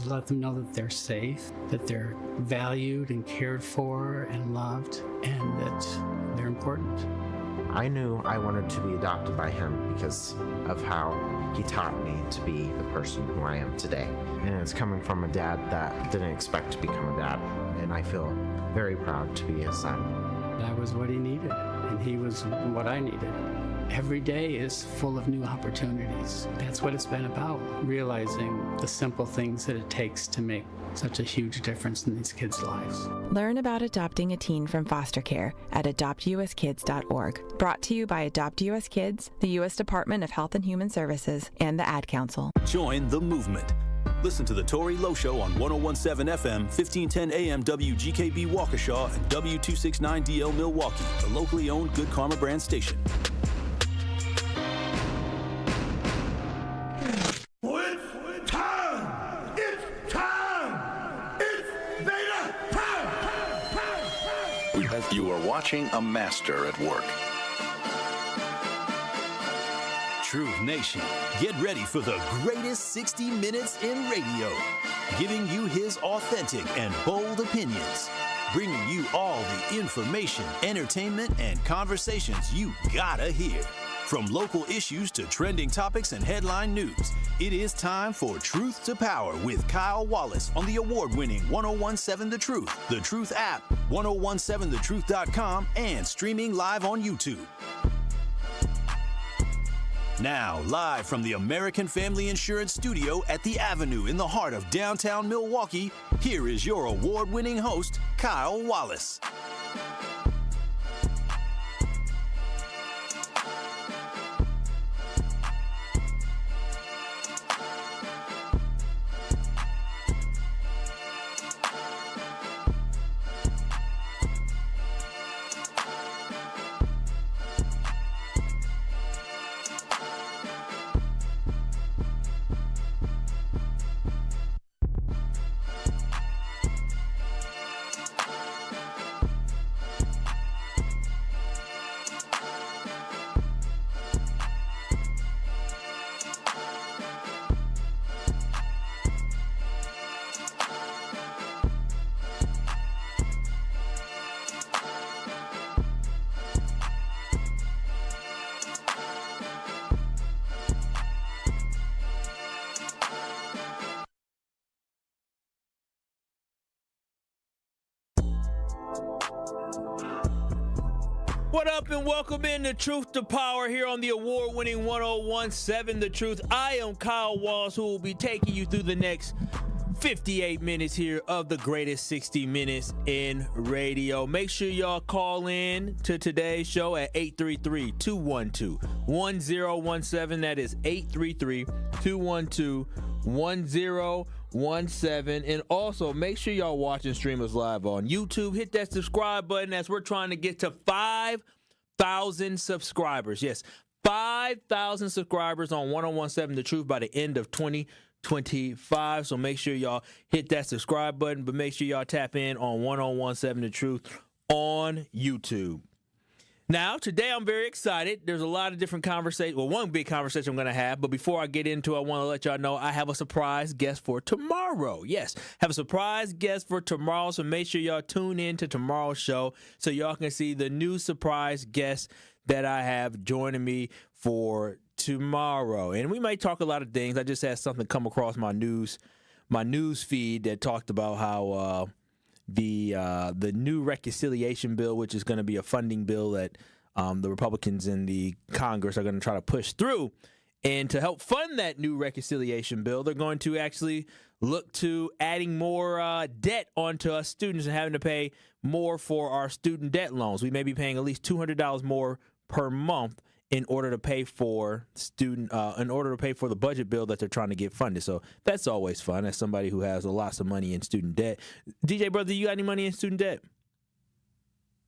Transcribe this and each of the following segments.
let them know that they're safe, that they're valued and cared for and loved, and that they're important. I knew I wanted to be adopted by him because of how he taught me to be the person who I am today. And it's coming from a dad that didn't expect to become a dad, and I feel very proud to be his son. That was what he needed, and he was what I needed. Every day is full of new opportunities. That's what it's been about, realizing the simple things that it takes to make such a huge difference in these kids' lives. Learn about adopting a teen from foster care at adoptuskids.org. Brought to you by Adopt US Kids, the U.S. Department of Health and Human Services, and the Ad Council. Join the movement. Listen to The Tori Lowe Show on 1017 FM, 1510 AM WGKB Waukesha and W269DL Milwaukee, the locally owned Good Karma brand station. You are watching a master at work. Truth Nation, get ready for the greatest 60 minutes in radio, giving you his authentic and bold opinions, bringing you all the information, entertainment, and conversations you gotta hear. From local issues to trending topics and headline news, it is time for Truth to Power with Kyle Wallace on the award-winning 1017 The Truth app, 1017thetruth.com, and streaming live on YouTube. Now, live from the American Family Insurance Studio at the Avenue in the heart of downtown Milwaukee, here is your award-winning host, Kyle Wallace. What up and welcome in to Truth to Power here on the award-winning 1017 The Truth. I am Kyle Wallace, who will be taking you through the next 58 minutes here of the greatest 60 minutes in radio. Make sure y'all call in to today's show at 833-212-1017. That is 833-212-1017. And also make sure y'all watch and stream us live on YouTube. Hit that subscribe button as we're trying to get to 5,000 subscribers. Yes, 5,000 subscribers on 1017 The Truth by the end of 2025. So make sure y'all hit that subscribe button, but make sure y'all tap in on 1017 The Truth on YouTube. Now, today I'm very excited. There's a lot of different conversations. Well, one big conversation I'm going to have, but before I get into it, I want to let y'all know I have a surprise guest for tomorrow. Yes, have a surprise guest for tomorrow, so make sure y'all tune in to tomorrow's show so y'all can see the new surprise guest that I have joining me for tomorrow. And we might talk a lot of things. I just had something come across my news feed that talked about how the new reconciliation bill, which is going to be a funding bill that the Republicans in the Congress are going to try to push through. And to help fund that new reconciliation bill, they're going to actually look to adding more debt onto us students and having to pay more for our student debt loans. We may be paying at least $200 more per month in order to pay for the budget bill that they're trying to get funded. So that's always fun as somebody who has lots of money in student debt. DJ brother, you got any money in student debt?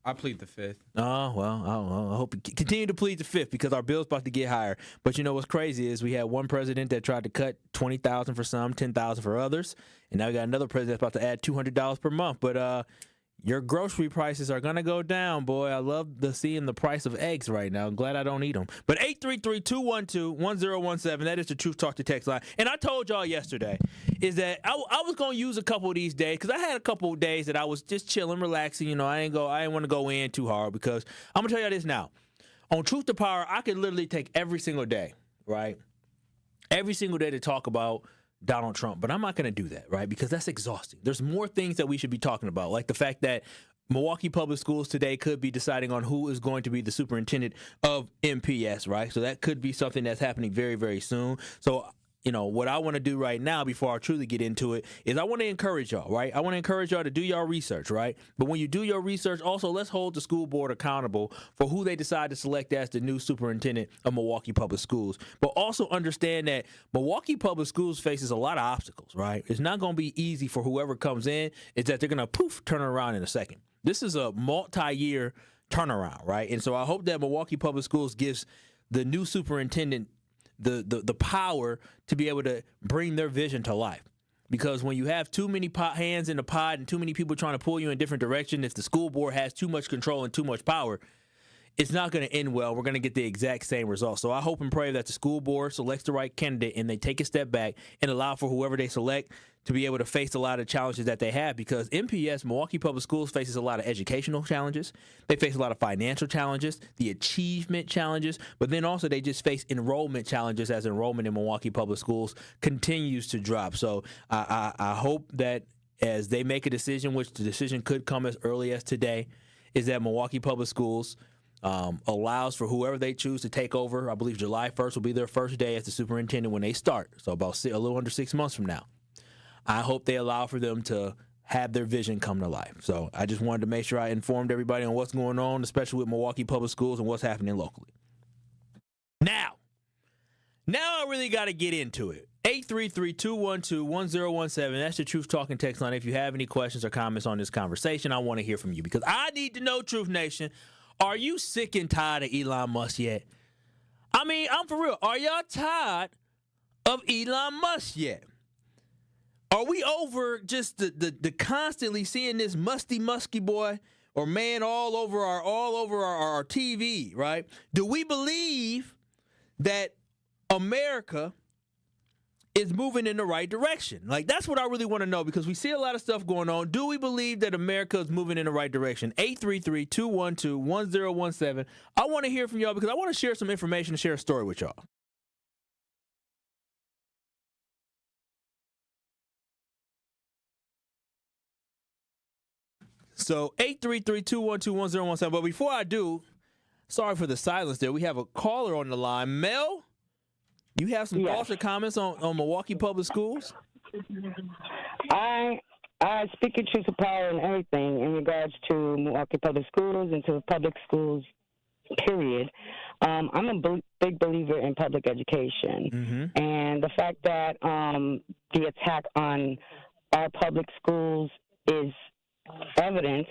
I plead the fifth. Oh, well, I hope you continue to plead the fifth because our bill's about to get higher. But you know what's crazy is we had one president that tried to cut $20,000 for some, $10,000 for others, and now we got another president that's about to add $200 per month. But your grocery prices are going to go down, boy. I love seeing the price of eggs right now. I'm glad I don't eat them. But 833-212-1017, that is the Truth Talk to text line. And I told y'all yesterday is that I was going to use a couple of these days because I had a couple of days that I was just chilling, relaxing. You know, I didn't want to go in too hard because I'm going to tell y'all this now. On Truth to Power, I could literally take every single day, right? Every single day to talk about Donald Trump, but I'm not going to do that, right? Because that's exhausting. There's more things that we should be talking about, like the fact that Milwaukee Public Schools today could be deciding on who is going to be the superintendent of MPS, right? So that could be something that's happening very, very soon. So, you know, what I want to do right now before I truly get into it is I want to encourage y'all, right? I want to encourage y'all to do your research, right? But when you do your research, also let's hold the school board accountable for who they decide to select as the new superintendent of Milwaukee Public Schools. But also understand that Milwaukee Public Schools faces a lot of obstacles, right? It's not going to be easy for whoever comes in. It's that they're going to turn around in a second. This is a multi-year turnaround, right? And so I hope that Milwaukee Public Schools gives the new superintendent the power to be able to bring their vision to life. Because when you have too many hands in the pot and too many people trying to pull you in different directions, if the school board has too much control and too much power, it's not going to end well. We're going to get the exact same result. So I hope and pray that the school board selects the right candidate and they take a step back and allow for whoever they select to be able to face a lot of challenges that they have, because MPS, Milwaukee Public Schools, faces a lot of educational challenges. They face a lot of financial challenges, the achievement challenges, but then also they just face enrollment challenges as enrollment in Milwaukee Public Schools continues to drop. So I hope that as they make a decision, which the decision could come as early as today, is that Milwaukee Public Schools allows for whoever they choose to take over. I believe July 1st will be their first day as the superintendent when they start, so about a little under 6 months from now. I hope they allow for them to have their vision come to life. So I just wanted to make sure I informed everybody on what's going on, especially with Milwaukee Public Schools and what's happening locally. Now I really got to get into it. 833-212-1017. That's the Truth Talking text line. If you have any questions or comments on this conversation, I want to hear from you because I need to know, Truth Nation, are you sick and tired of Elon Musk yet? I mean, I'm for real. Are y'all tired of Elon Musk yet? Are we over just the constantly seeing this musky boy or man all over our TV, right? Do we believe that America is moving in the right direction? Like, that's what I really want to know, because we see a lot of stuff going on. Do we believe that America is moving in the right direction? 833-212-1017. I want to hear from y'all because I want to share some information and share a story with y'all. So 833-212-1017. But before I do, sorry for the silence there. We have a caller on the line. Mel, you have some thoughts or comments on Milwaukee Public Schools? I speak in truth to power and everything in regards to Milwaukee Public Schools and to public schools, period. I'm a big believer in public education. And the fact that the attack on our public schools is evident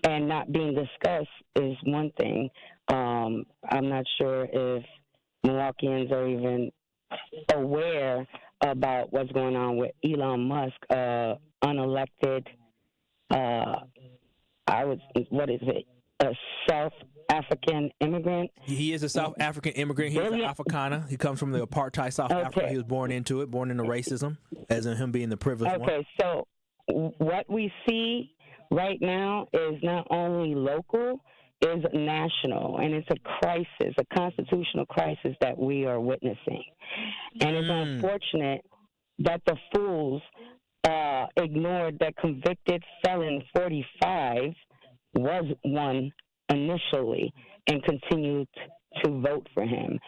and not being discussed is one thing. I'm not sure if Milwaukeeans are even aware about what's going on with Elon Musk, unelected, a South African immigrant. He is a South African immigrant. He's an Afrikaner. He comes from the apartheid South Africa. He was born into racism, as in him being the privileged one. Okay, so what we see right now is not only local, is national, and it's a crisis, a constitutional crisis that we are witnessing. And it's unfortunate that the fools ignored that convicted felon 45 was one initially and continued to vote for him.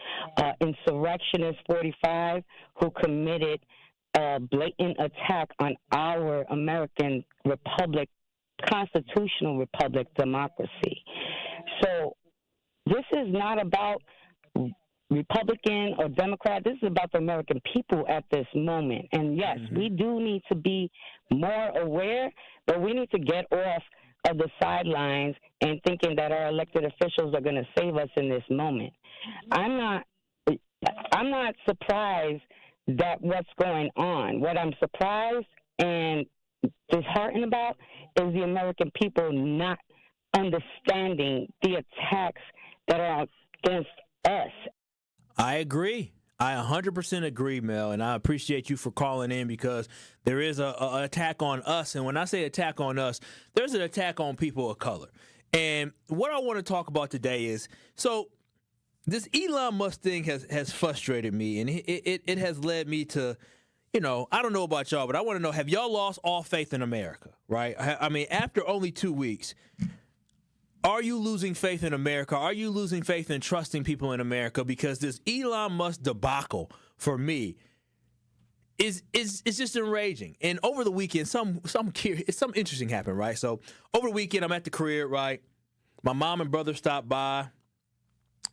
Insurrectionist 45 who committed a blatant attack on our American republic, constitutional republic, democracy. So this is not about Republican or Democrat. This is about the American people at this moment. And yes, we do need to be more aware, but we need to get off of the sidelines and thinking that our elected officials are going to save us in this moment. I'm not surprised that what's going on. What I'm surprised and disheartened about is the American people not understanding the attacks that are against us. I agree. I 100% agree, Mel, and I appreciate you for calling in because there is a attack on us. And when I say attack on us, there's an attack on people of color. And what I want to talk about today is, so this Elon Musk thing has frustrated me, and it has led me to, I don't know about y'all, but I want to know, have y'all lost all faith in America, right? I mean, after only 2 weeks, are you losing faith in America? Are you losing faith in trusting people in America? Because this Elon Musk debacle, for me, is just enraging. And over the weekend, something interesting happened, right? So over the weekend, I'm at the crib, right? My mom and brother stopped by.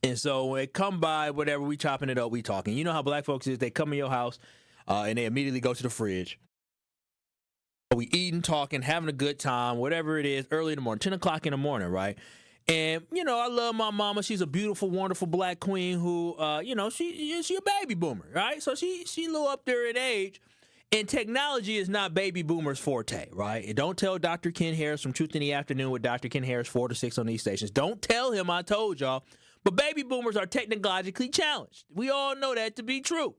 And so when they come by, whatever, we chopping it up, we talking. You know how black folks is. They come in your house and they immediately go to the fridge. We eating, talking, having a good time, whatever it is, early in the morning, 10 o'clock in the morning, right? And, I love my mama. She's a beautiful, wonderful black queen who, she a baby boomer, right? So she a little up there in age. And technology is not baby boomers' forte, right? And don't tell Dr. Ken Harris from Truth in the Afternoon with Dr. Ken Harris 4 to 6 on these stations. Don't tell him I told y'all. But baby boomers are technologically challenged. We all know that to be true.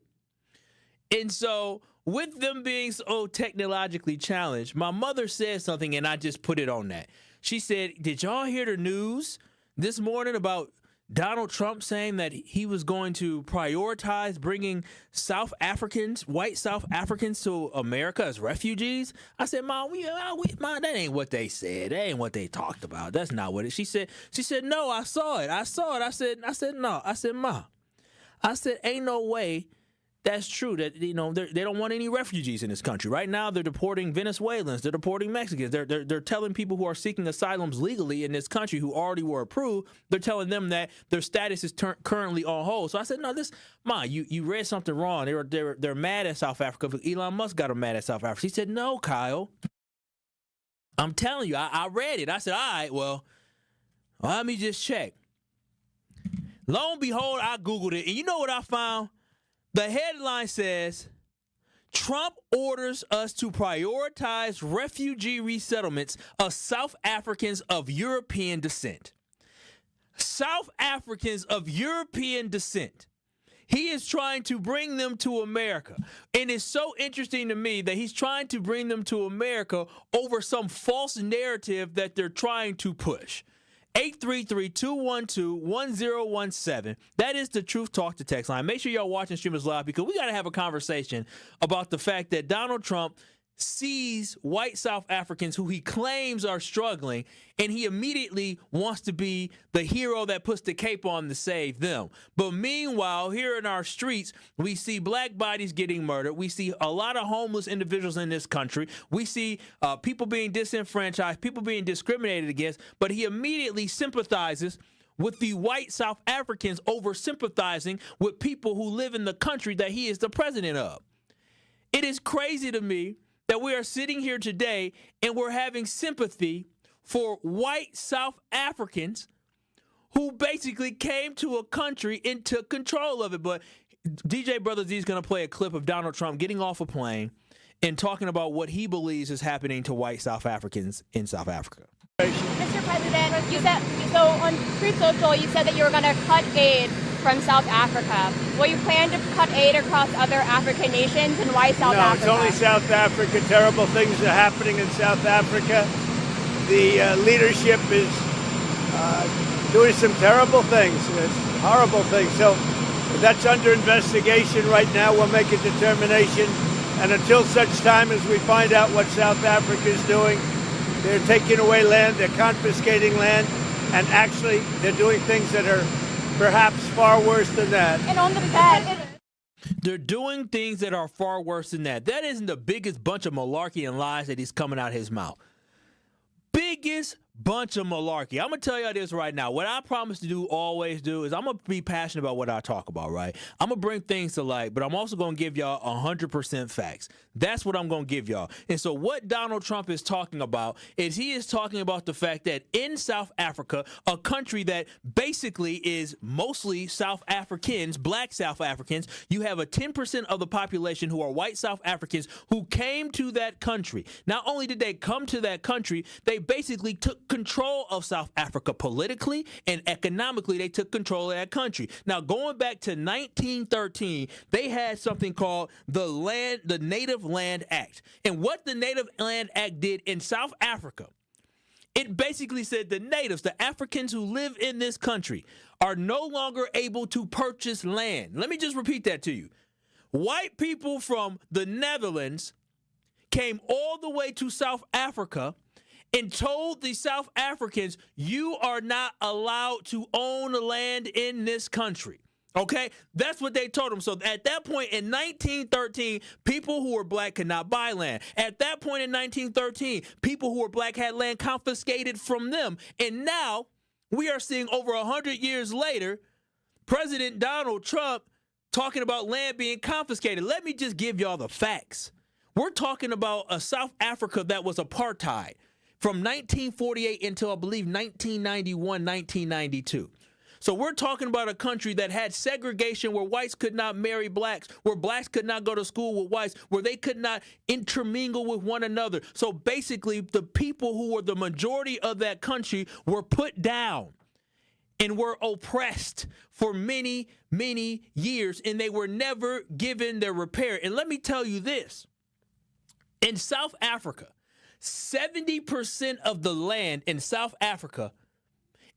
And so with them being so technologically challenged, my mother said something, and I just put it on that. She said, did y'all hear the news this morning about Donald Trump saying that he was going to prioritize bringing white South Africans to America as refugees? I said, Mom, Mom, that ain't what they said. That ain't what they talked about. That's not what it. She said, no, I saw it. I said, no. I said, Ma, ain't no way that's true. That they don't want any refugees in this country. Right now, they're deporting Venezuelans. They're deporting Mexicans. They're telling people who are seeking asylums legally in this country who already were approved. They're telling them that their status is currently on hold. So I said, no, Ma, you read something wrong. They're mad at South Africa. Elon Musk got them mad at South Africa. She said, no, Kyle. I'm telling you, I read it. I said, all right, well, let me just check. Lo and behold, I Googled it, and you know what I found? The headline says, Trump orders us to prioritize refugee resettlements of South Africans of European descent. South Africans of European descent. He is trying to bring them to America. And it's so interesting to me that he's trying to bring them to America over some false narrative that they're trying to push. 833-212-1017. That is the Truth Talk to text line. Make sure y'all watching Streamers Live because we got to have a conversation about the fact that Donald Trump sees white South Africans who he claims are struggling, and he immediately wants to be the hero that puts the cape on to save them. But meanwhile, here in our streets, we see black bodies getting murdered. We see a lot of homeless individuals in this country. We see people being disenfranchised, people being discriminated against, but he immediately sympathizes with the white South Africans over sympathizing with people who live in the country that he is the president of. It is crazy to me that we are sitting here today and we're having sympathy for white South Africans who basically came to a country and took control of it. But DJ Brother Z is going to play a clip of Donald Trump getting off a plane and talking about what he believes is happening to white South Africans in South Africa. Mr. President, you said, so on Truth Social, you said that you were going to cut aid from South Africa. Will you plan to cut aid across other African nations, and why South Africa? No, it's only South Africa. Terrible things are happening in South Africa. The leadership is doing some terrible things, horrible things. So that's under investigation right now. We'll make a determination. And until such time as we find out what South Africa is doing, they're taking away land, they're confiscating land, and actually they're doing things that are perhaps far worse than that. And on the bed. They're doing things that are far worse than that. That isn't the biggest bunch of malarkey and lies that he's coming out of his mouth. Biggest bunch of malarkey. I'm going to tell y'all this right now. What I promise to do, always do, is I'm going to be passionate about what I talk about, right? I'm going to bring things to light, but I'm also going to give y'all 100% facts. That's what I'm going to give y'all. And so what Donald Trump is talking about is he is talking about the fact that in South Africa, a country that basically is mostly South Africans, black South Africans, you have a 10% of the population who are white South Africans who came to that country. Not only did they come to that country, they basically took control of South Africa politically and economically. They took control of that country. Now, going back to 1913, they had something called the Native Land Act. And what the Native Land Act did in South Africa, it basically said the natives, the Africans who live in this country, are no longer able to purchase land. Let me just repeat that to you. White people from the Netherlands came all the way to South Africa and told the South Africans, you are not allowed to own land in this country. Okay? That's what they told them. So at that point in 1913, people who were black could not buy land. At that point in 1913, people who were black had land confiscated from them. And now we are seeing over 100 years later, President Donald Trump talking about land being confiscated. Let me just give y'all the facts. We're talking about a South Africa that was apartheid from 1948 until, I believe, 1991, 1992. So we're talking about a country that had segregation where whites could not marry blacks, where blacks could not go to school with whites, where they could not intermingle with one another. So basically, the people who were the majority of that country were put down and were oppressed for many, many years, and they were never given their repair. And let me tell you this. In South Africa, 70% of the land in South Africa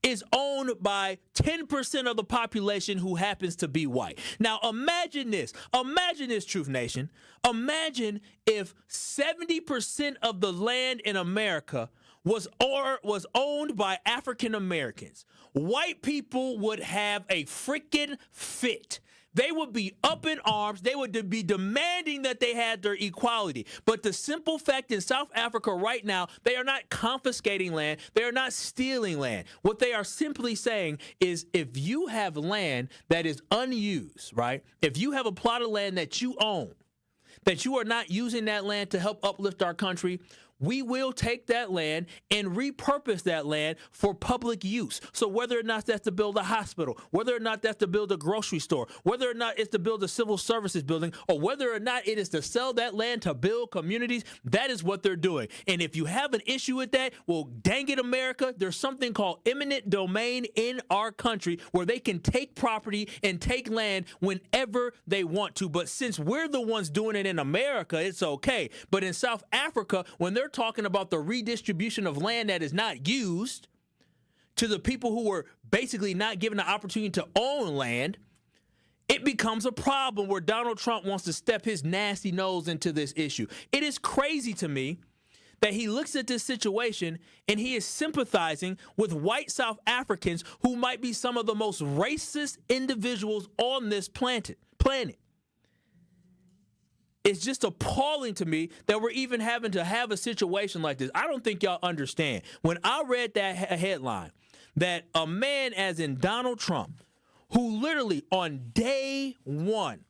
is owned by 10% of the population who happens to be white. Now, imagine this. Imagine this, Truth Nation. Imagine if 70% of the land in America was owned by African Americans. White people would have a freaking fit. They would be up in arms. They would be demanding that they had their equality. But the simple fact in South Africa right now, they are not confiscating land. They are not stealing land. What they are simply saying is if you have land that is unused, right? If you have a plot of land that you own, that you are not using that land to help uplift our country, we will take that land and repurpose that land for public use. So whether or not that's to build a hospital, whether or not that's to build a grocery store, whether or not it's to build a civil services building, or whether or not it is to sell that land to build communities, that is what they're doing. And if you have an issue with that, well, dang it, America, there's something called eminent domain in our country where they can take property and take land whenever they want to. But since we're the ones doing it in America, it's okay. But in South Africa, when they're talking about the redistribution of land that is not used to the people who were basically not given the opportunity to own land, it becomes a problem where Donald Trump wants to step his nasty nose into this issue. It is crazy to me that he looks at this situation and he is sympathizing with white South Africans who might be some of the most racist individuals on this planet. It's just appalling to me that we're even having to have a situation like this. I don't think y'all understand. When I read that headline, that a man as in Donald Trump, who literally on day one,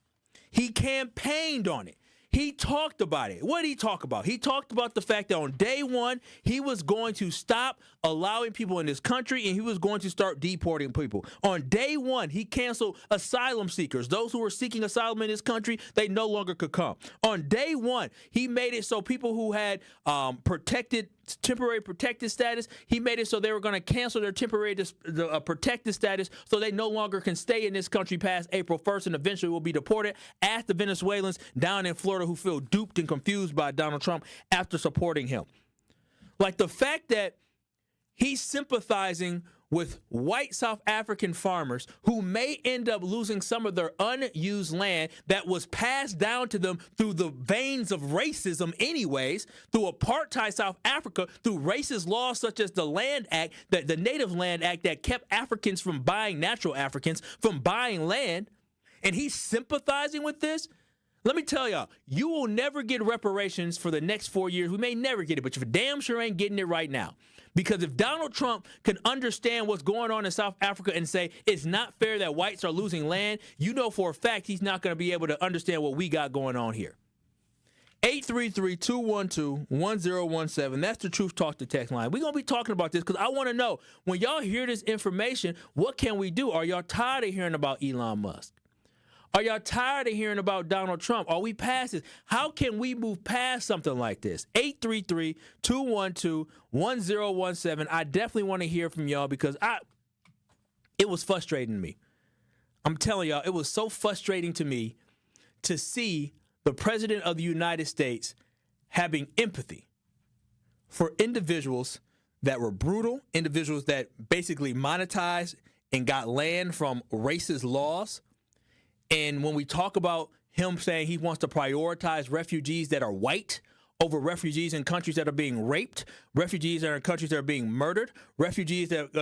he campaigned on it. He talked about it. What did he talk about? He talked about the fact that on day one, he was going to stop allowing people in this country and he was going to start deporting people. On day one, he canceled asylum seekers. Those who were seeking asylum in this country, they no longer could come. On day one, he made it so people who had temporary protected status, he made it so they were going to cancel their temporary protected status so they no longer can stay in this country past April 1st and eventually will be deported. Ask the Venezuelans down in Florida who feel duped and confused by Donald Trump after supporting him. Like the fact that he's sympathizing with white South African farmers who may end up losing some of their unused land that was passed down to them through the veins of racism anyways, through apartheid South Africa, through racist laws such as the Land Act, the Native Land Act that kept Africans from buying, natural Africans from buying land, and he's sympathizing with this. Let me tell y'all, you will never get reparations for the next 4 years. We may never get it, but you damn sure ain't getting it right now. Because if Donald Trump can understand what's going on in South Africa and say it's not fair that whites are losing land, you know for a fact he's not going to be able to understand what we got going on here. 833-212-1017. That's the Truth Talk to text line. We're going to be talking about this because I want to know, when y'all hear this information, what can we do? Are y'all tired of hearing about Elon Musk? Are y'all tired of hearing about Donald Trump? Are we past this? How can we move past something like this? 833-212-1017. I definitely want to hear from y'all because it was frustrating to me. I'm telling y'all, it was so frustrating to me to see the President of the United States having empathy for individuals that were brutal, individuals that basically monetized and got land from racist laws. And when we talk about him saying he wants to prioritize refugees that are white over refugees in countries that are being raped, refugees that are in countries that are being murdered, refugees that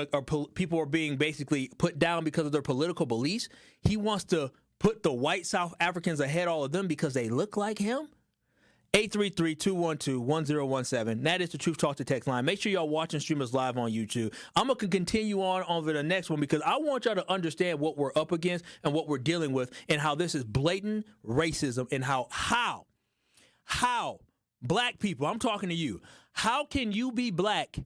people are being basically put down because of their political beliefs, he wants to put the white South Africans ahead of all of them because they look like him? 833-212-1017. That is the Truth Talk to text line. Make sure y'all watching streamers live on YouTube. I'm going to continue on over the next one because I want y'all to understand what we're up against and what we're dealing with and how this is blatant racism and how black people, I'm talking to you, how can you be black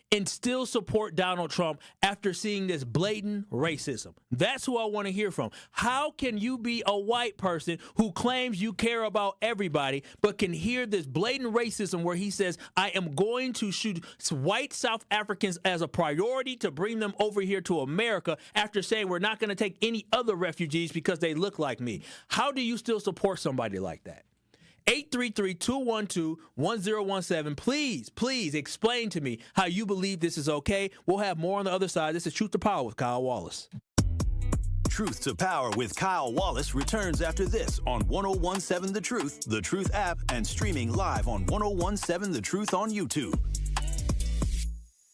and still support Donald Trump after seeing this blatant racism? That's who I want to hear from. How can you be a white person who claims you care about everybody, but can hear this blatant racism where he says, I am going to shoot white South Africans as a priority to bring them over here to America after saying we're not going to take any other refugees because they look like me? How do you still support somebody like that? 833-212-1017. Please explain to me how you believe this is okay. We'll have more on the other side. This is Truth to Power with Kyle Wallace. Truth to Power with Kyle Wallace returns after this on 1017 The Truth app, and streaming live on 1017 The Truth on YouTube.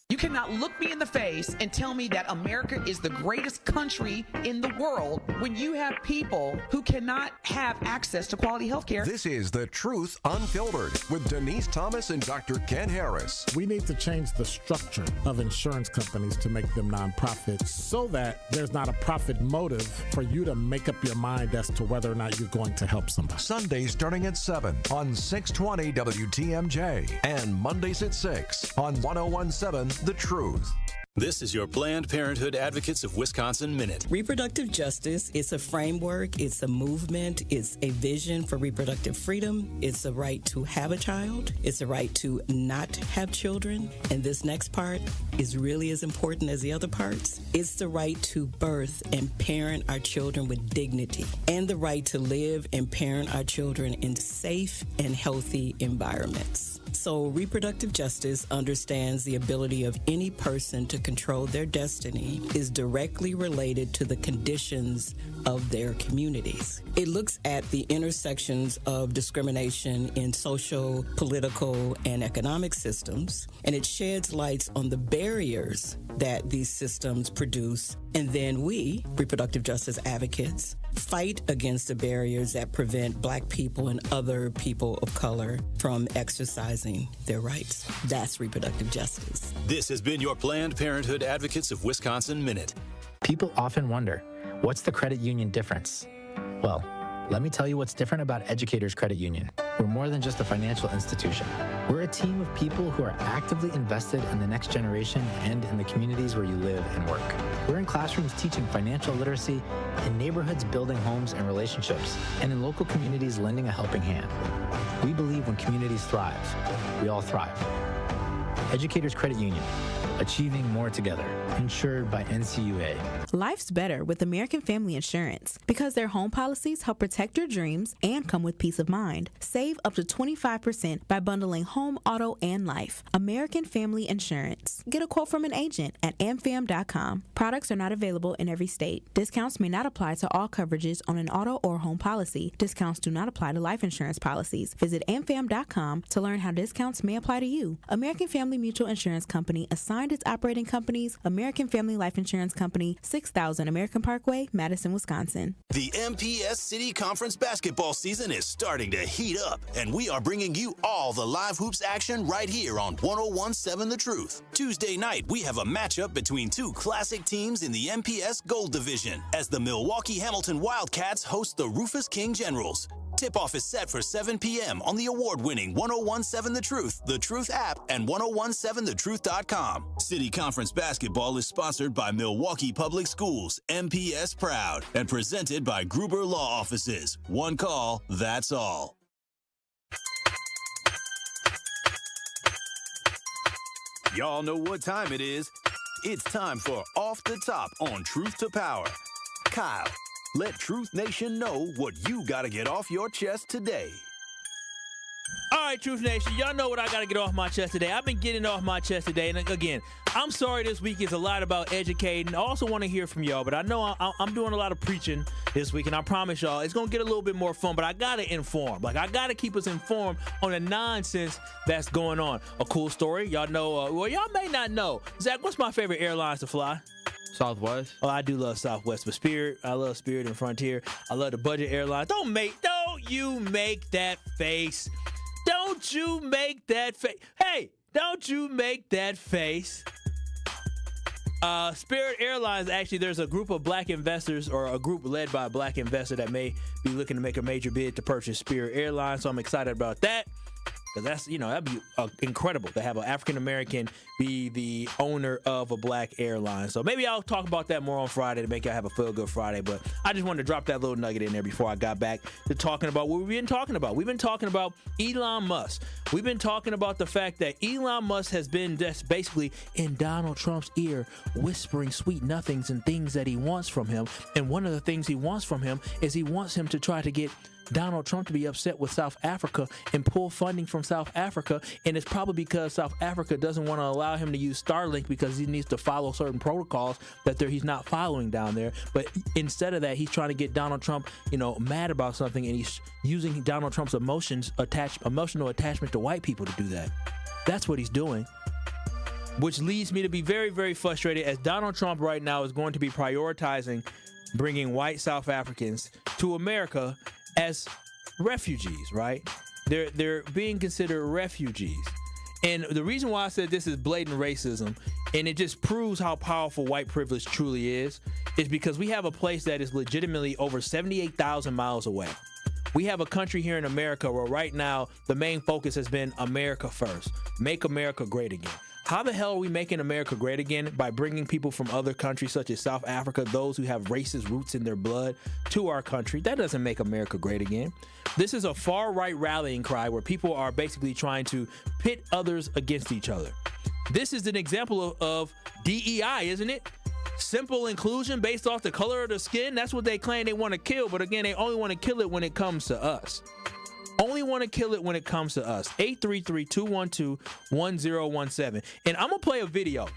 You cannot look me in the face and tell me that America is the greatest country in the world when you have people who cannot have access to quality health care. This is The Truth Unfiltered with Denise Thomas and Dr. Ken Harris. We need to change the structure of insurance companies to make them nonprofits so that there's not a profit motive for you to make up your mind as to whether or not you're going to help somebody. Sundays starting at 7 on 620 WTMJ and Mondays at 6 on 1017 The Truth. This is your Planned Parenthood Advocates of Wisconsin Minute. Reproductive justice is a framework, it's a movement, it's a vision for reproductive freedom, it's a right to have a child, it's a right to not have children, and this next part is really as important as the other parts. It's the right to birth and parent our children with dignity, and the right to live and parent our children in safe and healthy environments. So reproductive justice understands the ability of any person to control their destiny is directly related to the conditions of their communities. It looks at the intersections of discrimination in social, political, and economic systems, and it sheds lights on the barriers that these systems produce. And then we, reproductive justice advocates, fight against the barriers that prevent Black people and other people of color from exercising their rights. That's reproductive justice. This has been your Planned Parenthood Advocates of Wisconsin Minute. People often wonder, what's the credit union difference? Well, let me tell you what's different about Educators Credit Union. We're more than just a financial institution. We're a team of people who are actively invested in the next generation and in the communities where you live and work. We're in classrooms teaching financial literacy, in neighborhoods building homes and relationships, and in local communities lending a helping hand. We believe when communities thrive, we all thrive. Educators Credit Union, achieving more together, insured by NCUA. Life's better with American Family Insurance because their home policies help protect your dreams and come with peace of mind. Save up to 25% by bundling home, auto, and life. American Family Insurance. Get a quote from an agent at amfam.com. Products are not available in every state. Discounts may not apply to all coverages on an auto or home policy. Discounts do not apply to life insurance policies. Visit amfam.com to learn how discounts may apply to you. American Family Mutual Insurance Company assigned its operating companies, American American Family Life Insurance Company, 6000 American Parkway, Madison, Wisconsin. The MPS City Conference basketball season is starting to heat up, and we are bringing you all the live hoops action right here on 101.7 The Truth. Tuesday night, we have a matchup between two classic teams in the MPS Gold Division as the Milwaukee Hamilton Wildcats host the Rufus King Generals. Tip-off is set for 7 p.m. on the award-winning 101.7 The Truth app, and 1017thetruth.com. City Conference basketball is sponsored by Milwaukee Public Schools, MPS Proud, and presented by Gruber Law Offices. One call, that's all. Y'all know what time it is. It's time for Off the Top on Truth to Power. Kyle, let Truth Nation know what you got to get off your chest today. All right, Truth Nation, y'all know what I got to get off my chest today. I've been getting off my chest today. And again, I'm sorry this week is a lot about educating. I also want to hear from y'all, but I know I'm doing a lot of preaching this week, and I promise y'all it's going to get a little bit more fun, but I got to inform. Like, I got to keep us informed on the nonsense that's going on. A cool story. Y'all know, well, y'all may not know. Zach, what's my favorite airlines to fly? Southwest. Oh, I do love Southwest, but Spirit, I love Spirit and Frontier. I love the budget airlines. Don't you make that face. Don't you make that face. Hey, don't you make that face. Spirit Airlines, actually, there's a group of black investors, or a group led by a black investor that may be looking to make a major bid to purchase Spirit Airlines. So I'm excited about that. Because that's, that'd be incredible to have an African-American be the owner of a black airline. So maybe I'll talk about that more on Friday to make y'all have a feel-good Friday. But I just wanted to drop that little nugget in there before I got back to talking about what we've been talking about. We've been talking about Elon Musk. We've been talking about the fact that Elon Musk has been just basically in Donald Trump's ear, whispering sweet nothings and things that he wants from him. And one of the things he wants from him is he wants him to try to get Donald Trump to be upset with South Africa and pull funding from South Africa. And it's probably because South Africa doesn't want to allow him to use Starlink because he needs to follow certain protocols that he's not following down there. But instead of that, he's trying to get Donald Trump, mad about something, and he's using Donald Trump's emotional attachment to white people to do that. That's what he's doing. Which leads me to be very, very frustrated, as Donald Trump right now is going to be prioritizing bringing white South Africans to America as refugees, right? They're being considered refugees. And the reason why I said this is blatant racism, and it just proves how powerful white privilege truly is because we have a place that is legitimately over 78,000 miles away. We have a country here in America where right now the main focus has been America first. Make America great again. How the hell are we making America great again? By bringing people from other countries such as South Africa, those who have racist roots in their blood, to our country. That doesn't make America great again. This is a far-right rallying cry where people are basically trying to pit others against each other. This is an example of DEI, isn't it? Simple inclusion based off the color of the skin. That's what they claim they want to kill. But again, they only want to kill it when it comes to us. Only want to kill it when it comes to us. 833-212-1017. And I'm going to play a video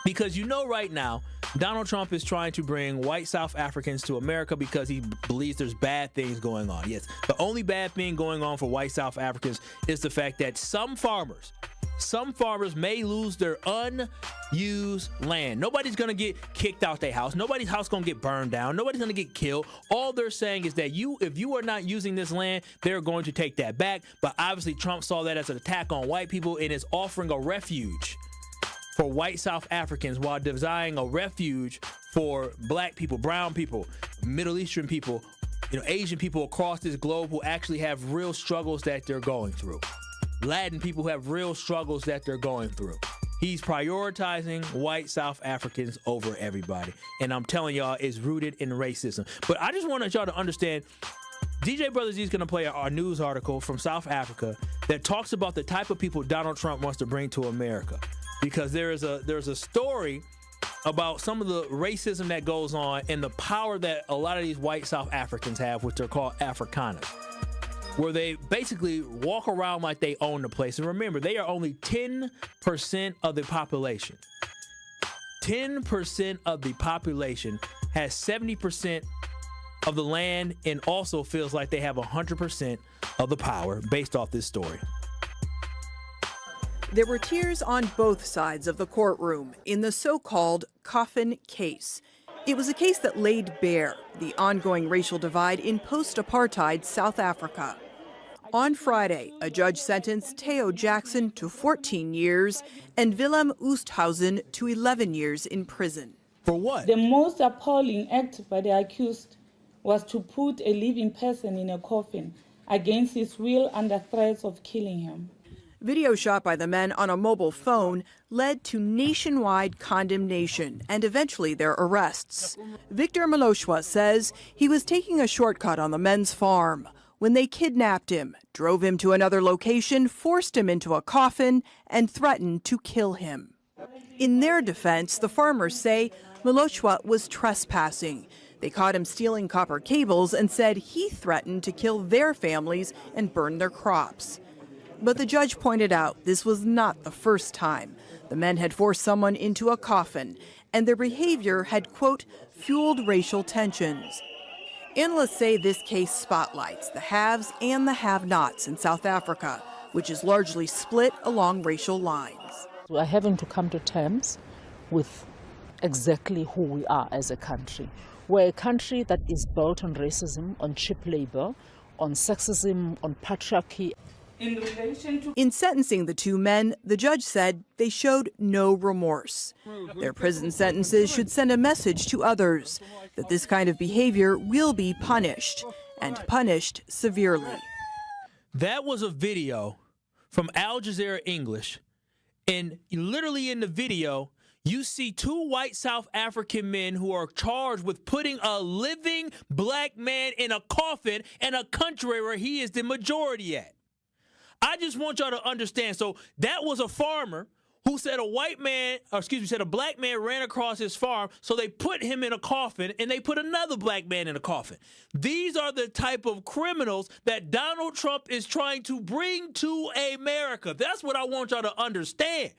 because right now, Donald Trump is trying to bring white South Africans to America because he believes there's bad things going on. Yes, the only bad thing going on for white South Africans is the fact that some farmers may lose their unused land. Nobody's going to get kicked out their house. Nobody's house going to get burned down. Nobody's going to get killed. All they're saying is that if you are not using this land, they're going to take that back. But obviously Trump saw that as an attack on white people and is offering a refuge for white South Africans while designing a refuge for black people, brown people, Middle Eastern people, Asian people across this globe who actually have real struggles that they're going through. Latin people who have real struggles that they're going through. He's prioritizing white South Africans over everybody. And I'm telling y'all, it's rooted in racism. But I just wanted y'all to understand, DJ Brother Z is going to play our news article from South Africa that talks about the type of people Donald Trump wants to bring to America. Because there's a story about some of the racism that goes on and the power that a lot of these white South Africans have, which they're called Afrikaners, where they basically walk around like they own the place. And remember, they are only 10% of the population. 10% of the population has 70% of the land and also feels like they have 100% of the power based off this story. There were tears on both sides of the courtroom in the so-called coffin case. It was a case that laid bare the ongoing racial divide in post-apartheid South Africa. On Friday, a judge sentenced Theo Jackson to 14 years and Willem Oosthuizen to 11 years in prison. For what? The most appalling act by the accused was to put a living person in a coffin against his will under threats of killing him. Video shot by the men on a mobile phone led to nationwide condemnation and eventually their arrests. Victor Maloshwa says he was taking a shortcut on the men's farm when they kidnapped him, drove him to another location, forced him into a coffin, and threatened to kill him. In their defense, the farmers say Maloshwa was trespassing. They caught him stealing copper cables and said he threatened to kill their families and burn their crops. But the judge pointed out this was not the first time the men had forced someone into a coffin, and their behavior had, quote, fueled racial tensions. Analysts say this case spotlights the haves and the have-nots in South Africa, which is largely split along racial lines. We are having to come to terms with exactly who we are as a country. We're a country that is built on racism, on cheap labor, on sexism, on patriarchy. In sentencing the two men, the judge said they showed no remorse. Their prison sentences should send a message to others that this kind of behavior will be punished, and punished severely. That was a video from Al Jazeera English, and literally in the video, you see two white South African men who are charged with putting a living black man in a coffin in a country where he is the majority at. I just want y'all to understand. So that was a farmer who said a black man ran across his farm, so they put him in a coffin and they put another black man in a coffin. These are the type of criminals that Donald Trump is trying to bring to America. That's what I want y'all to understand.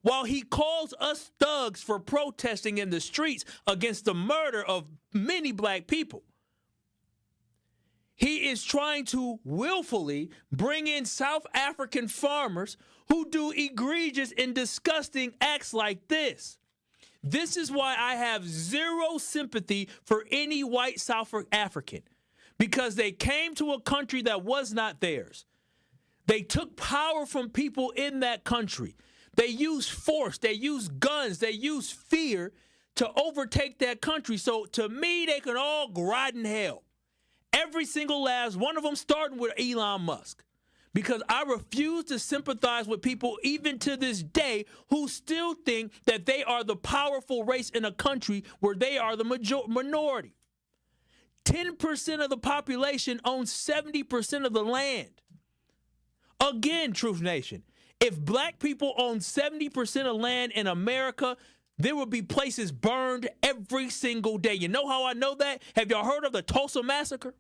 While he calls us thugs for protesting in the streets against the murder of many black people, he is trying to willfully bring in South African farmers who do egregious and disgusting acts like this. This is why I have zero sympathy for any white South African, because they came to a country that was not theirs. They took power from people in that country. They used force, they used guns, they used fear to overtake that country. So to me, they can all rot in hell. Every single last one of them, starting with Elon Musk, because I refuse to sympathize with people even to this day who still think that they are the powerful race in a country where they are the minority. 10% of the population owns 70% of the land. Again, Truth Nation, if black people own 70% of land in America, there would be places burned every single day. You know how I know that? Have y'all heard of the Tulsa Massacre?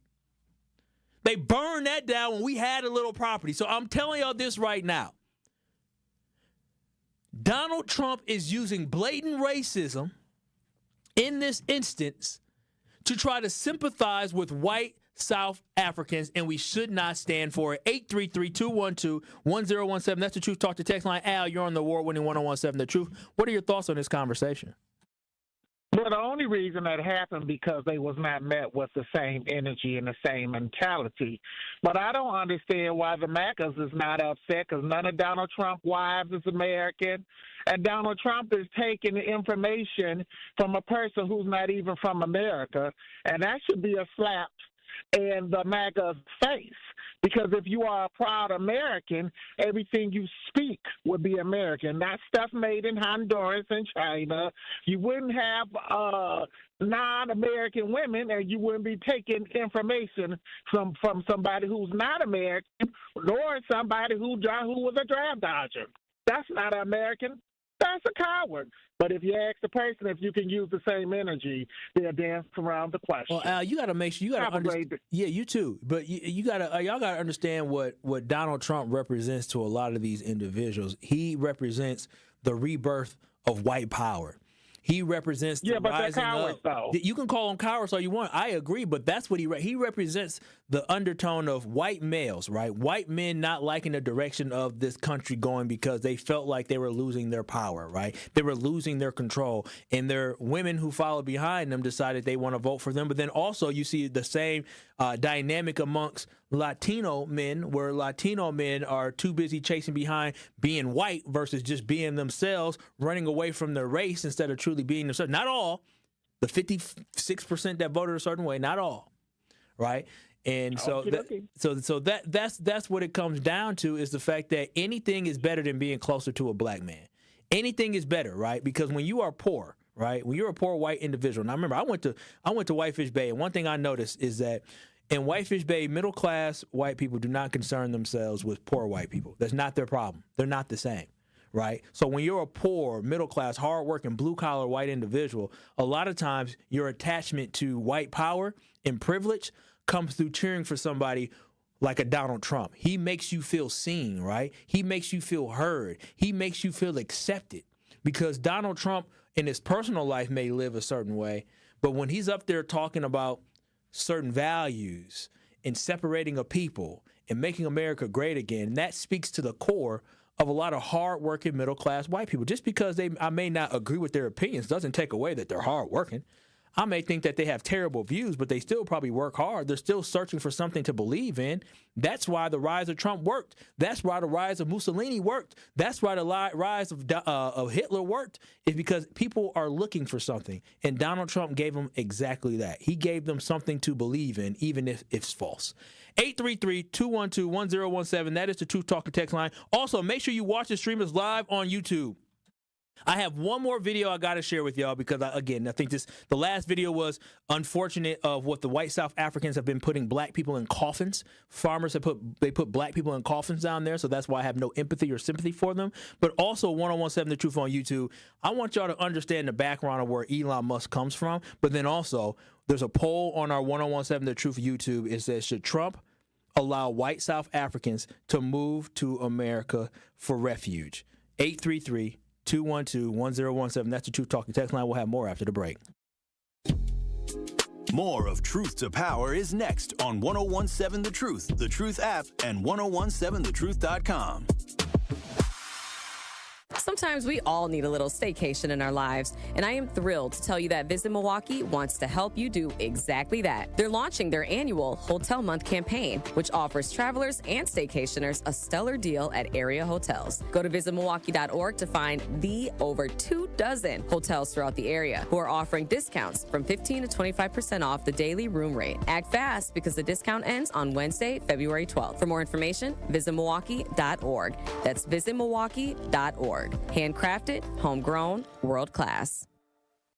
They burned that down when we had a little property. So I'm telling y'all this right now. Donald Trump is using blatant racism in this instance to try to sympathize with white South Africans, and we should not stand for it. 833-212-1017. That's the Truth Talk to text line. Al, you're on the award-winning 1017 The Truth. What are your thoughts on this conversation? Well, the only reason that happened because they was not met with the same energy and the same mentality. But I don't understand why the MAGAs is not upset, because none of Donald Trump's wives is American. And Donald Trump is taking the information from a person who's not even from America. And that should be a slap in the MAGA's face. Because if you are a proud American, everything you speak would be American. Not stuff made in Honduras and China. You wouldn't have non-American women, and you wouldn't be taking information from somebody who's not American, nor somebody who was a draft dodger. That's not American. That's a coward. But if you ask the person if you can use the same energy, they'll dance around the question. Well, Al, you got to make sure you got to understand. Yeah, you too. But y'all got to understand what Donald Trump represents to a lot of these individuals. He represents the rebirth of white power. He represents the but they're rising cowards, up. though. You can call him cowards all you want. I agree, but that's what he represents the undertone of white males, right? White men not liking the direction of this country going because they felt like they were losing their power, right? They were losing their control, and their women who followed behind them decided they want to vote for them. But then also you see the same dynamic amongst Latino men, where Latino men are too busy chasing behind being white versus just being themselves, running away from their race instead of truly being themselves. Not all, the 56% that voted a certain way, not all, right? And so that's what it comes down to, is the fact that anything is better than being closer to a black man. Anything is better, right? Because when you are poor, right? When you're a poor white individual, and I remember I went to Whitefish Bay, and one thing I noticed is that in Whitefish Bay, middle-class white people do not concern themselves with poor white people. That's not their problem. They're not the same, right? So when you're a poor, middle-class, hard-working, blue-collar white individual, a lot of times your attachment to white power and privilege comes through cheering for somebody like a Donald Trump. He makes you feel seen, right? He makes you feel heard. He makes you feel accepted, because Donald Trump in his personal life may live a certain way, but when he's up there talking about certain values and separating a people and making America great again, that speaks to the core of a lot of hardworking middle-class white people. Just because I may not agree with their opinions doesn't take away that they're hardworking. I may think that they have terrible views, but they still probably work hard. They're still searching for something to believe in. That's why the rise of Trump worked. That's why the rise of Mussolini worked. That's why the rise of Hitler worked, is because people are looking for something. And Donald Trump gave them exactly that. He gave them something to believe in, even if it's false. 833-212-1017. That is the Truth Talker text line. Also, make sure you watch the stream is live on YouTube. I have one more video I got to share with y'all, because I think the last video was unfortunate of what the white South Africans have been putting black people in coffins. Farmers have put black people in coffins down there, so that's why I have no empathy or sympathy for them. But also 1017 The Truth on YouTube, I want y'all to understand the background of where Elon Musk comes from. But then also, there's a poll on our 1017 The Truth YouTube. It says, should Trump allow white South Africans to move to America for refuge? 833-212-1017. That's the Truth Talking text line. We'll have more after the break. More of Truth to Power is next on 1017 The Truth app, and 1017thetruth.com. Sometimes we all need a little staycation in our lives, and I am thrilled to tell you that Visit Milwaukee wants to help you do exactly that. They're launching their annual Hotel Month campaign, which offers travelers and staycationers a stellar deal at area hotels. Go to visitmilwaukee.org to find the over 24 hotels throughout the area who are offering discounts from 15 to 25% off the daily room rate. Act fast, because the discount ends on Wednesday, February 12th. For more information, visit milwaukee.org. That's visitmilwaukee.org. Handcrafted, homegrown, world class.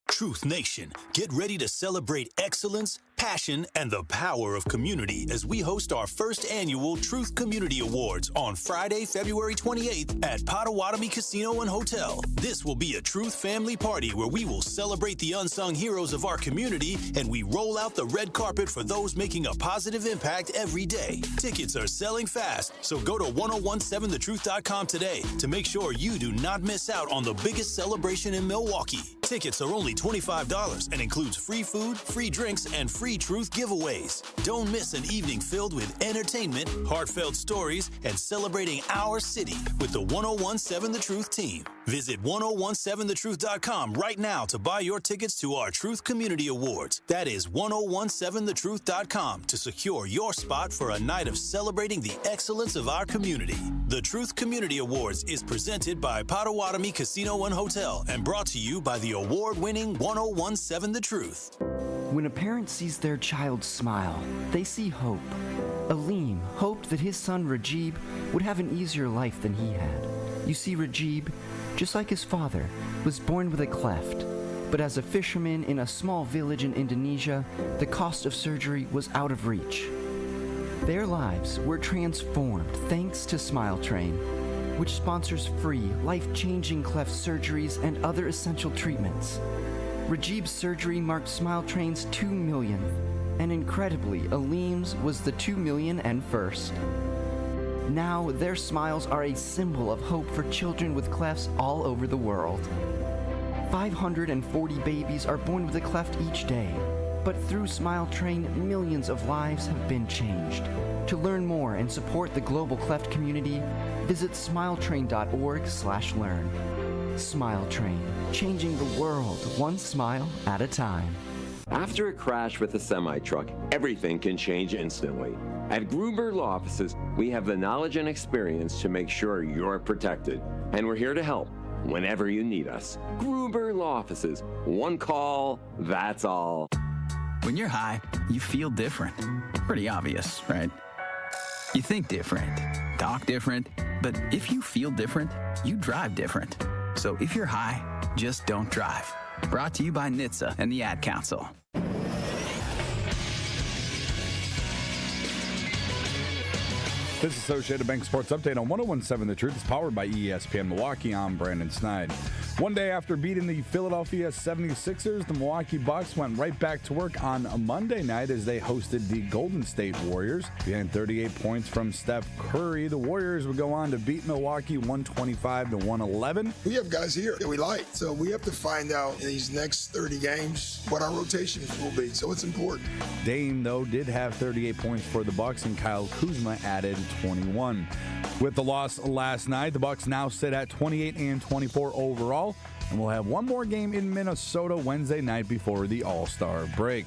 Truth Nation, get ready to celebrate excellence, passion, and the power of community as we host our first annual Truth Community Awards on Friday, February 28th at Potawatomi Casino and Hotel. This will be a Truth family party where we will celebrate the unsung heroes of our community, and we roll out the red carpet for those making a positive impact every day. Tickets are selling fast, so go to 1017thetruth.com today to make sure you do not miss out on the biggest celebration in Milwaukee. Tickets are only $25 and includes free food, free drinks, and free Truth giveaways. Don't miss an evening filled with entertainment, heartfelt stories, and celebrating our city with the 1017 The Truth team. Visit 1017thetruth.com right now to buy your tickets to our Truth Community Awards. That is 1017thetruth.com to secure your spot for a night of celebrating the excellence of our community. The Truth Community Awards is presented by Potawatomi Casino and Hotel and brought to you by the award-winning 1017 The Truth. When a parent sees their child smile, they see hope. Aleem hoped that his son Rajib would have an easier life than he had. You see, Rajib, just like his father, was born with a cleft. But as a fisherman in a small village in Indonesia, the cost of surgery was out of reach. Their lives were transformed thanks to Smile Train, which sponsors free, life-changing cleft surgeries and other essential treatments. Rajib's surgery marked Smile Train's 2 millionth, and incredibly, Aleem's was the 2 million and first. Now, their smiles are a symbol of hope for children with clefts all over the world. 540 babies are born with a cleft each day. But through Smile Train, millions of lives have been changed. To learn more and support the global cleft community, visit smiletrain.org/learn. Smile Train, changing the world one smile at a time. After a crash with a semi-truck, everything can change instantly. At Gruber Law Offices, we have the knowledge and experience to make sure you're protected. And we're here to help whenever you need us. Gruber Law Offices. One call, that's all. When you're high, you feel different. Pretty obvious, right? You think different, talk different, but if you feel different, you drive different. So if you're high, just don't drive. Brought to you by NHTSA and the Ad Council. This Associated Bank Sports Update on 101.7 The Truth is powered by ESPN Milwaukee. I'm Brandon Snide. One day after beating the Philadelphia 76ers, the Milwaukee Bucks went right back to work on a Monday night as they hosted the Golden State Warriors. Behind 38 points from Steph Curry, the Warriors would go on to beat Milwaukee 125-111. We have guys here that we like, so we have to find out in these next 30 games what our rotations will be, so it's important. Dame, though, did have 38 points for the Bucks, and Kyle Kuzma added 21. With the loss last night, the Bucks now sit at 28-24 overall, and we'll have one more game in Minnesota Wednesday night before the All-Star break.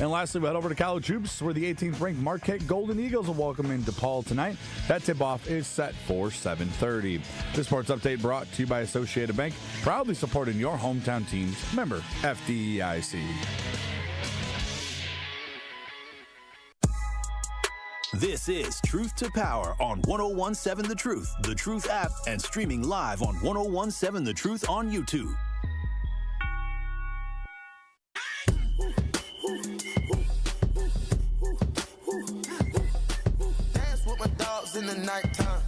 And lastly, we'll head over to college hoops, where the 18th-ranked Marquette Golden Eagles will welcome in DePaul tonight. That tip-off is set for 7:30. This sports update brought to you by Associated Bank, proudly supporting your hometown teams. Member FDIC. This is Truth to Power on 101.7 The Truth app, and streaming live on 101.7 The Truth on YouTube. Dance with my dogs in the nighttime.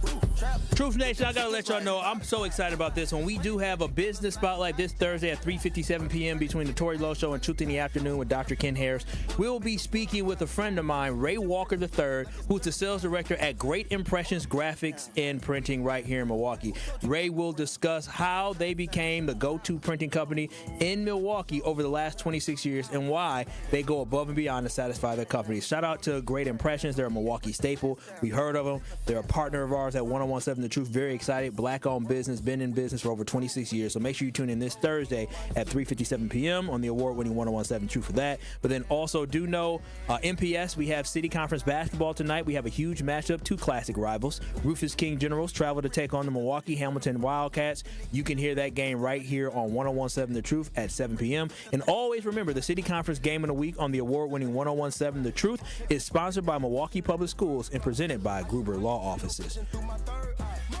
Truth Nation, I got to let y'all know I'm so excited about this one. We do have a business spotlight this Thursday at 3:57 p.m. between the Tory Lowe Show and Truth in the Afternoon with Dr. Ken Harris. We'll be speaking with a friend of mine, Ray Walker III, who's the sales director at Great Impressions Graphics and Printing right here in Milwaukee. Ray will discuss how they became the go-to printing company in Milwaukee over the last 26 years and why they go above and beyond to satisfy their companies. Shout out to Great Impressions. They're a Milwaukee staple. We heard of them. They're a partner of ours at 101.7 The Truth. Very excited. Black-owned business. Been in business for over 26 years. So make sure you tune in this Thursday at 3:57 p.m. on the award-winning 101.7 Truth for that. But then also do know MPS, we have City Conference basketball tonight. We have a huge matchup. Two classic rivals. Rufus King Generals travel to take on the Milwaukee Hamilton Wildcats. You can hear that game right here on 101.7 The Truth at 7 p.m. And always remember, the City Conference Game of the Week on the award-winning 101.7 The Truth is sponsored by Milwaukee Public Schools and presented by Gruber Law Offices.